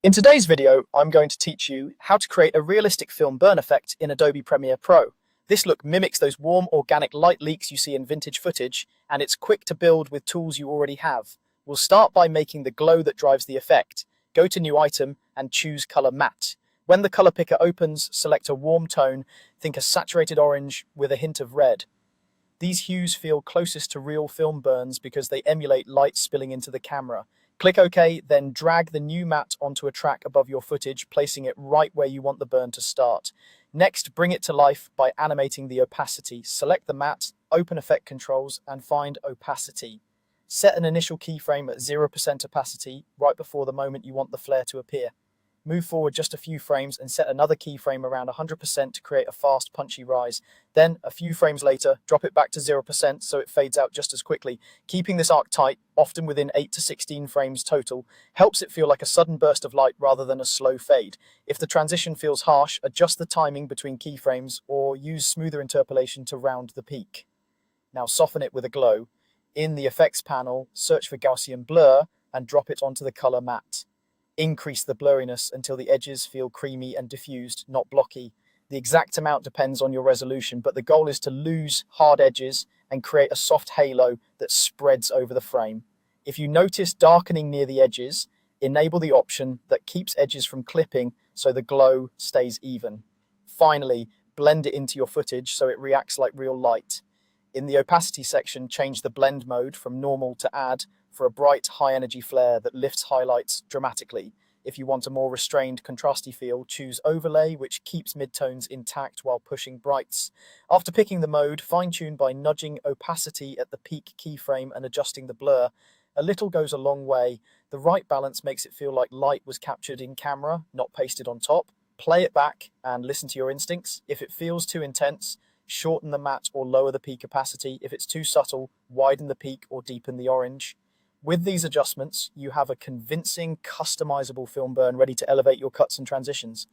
In today's video, I'm going to teach you how to create a realistic film burn effect in Adobe Premiere Pro. This look mimics those warm, organic light leaks you see in vintage footage, and it's quick to build with tools you already have. We'll start by making the glow that drives the effect. Go to New Item and choose Color Matte. When the color picker opens, select a warm tone, think a saturated orange with a hint of red. These hues feel closest to real film burns because they emulate light spilling into the camera. Click OK, then drag the new matte onto a track above your footage, placing it right where you want the burn to start. Next, bring it to life by animating the opacity. Select the matte, open Effect Controls, and find Opacity. Set an initial keyframe at 0% opacity, right before the moment you want the flare to appear. Move forward just a few frames and set another keyframe around 100% to create a fast, punchy rise. Then, a few frames later, drop it back to 0% so it fades out just as quickly. Keeping this arc tight, often within 8 to 16 frames total, helps it feel like a sudden burst of light rather than a slow fade. If the transition feels harsh, adjust the timing between keyframes or use smoother interpolation to round the peak. Now soften it with a glow. In the Effects panel, search for Gaussian Blur and drop it onto the color matte. Increase the blurriness until the edges feel creamy and diffused, not blocky. The exact amount depends on your resolution, but the goal is to lose hard edges and create a soft halo that spreads over the frame. If you notice darkening near the edges, enable the option that keeps edges from clipping so the glow stays even. Finally, blend it into your footage so it reacts like real light. In the opacity section, change the blend mode from normal to add for a bright, high-energy flare that lifts highlights dramatically. If you want a more restrained, contrasty feel, choose Overlay, which keeps midtones intact while pushing brights. After picking the mode, fine-tune by nudging opacity at the peak keyframe and adjusting the blur. A little goes a long way. The right balance makes it feel like light was captured in camera, not pasted on top. Play it back and listen to your instincts. If it feels too intense, shorten the matte or lower the peak opacity. If it's too subtle, widen the peak or deepen the orange. With these adjustments, you have a convincing, customizable film burn ready to elevate your cuts and transitions.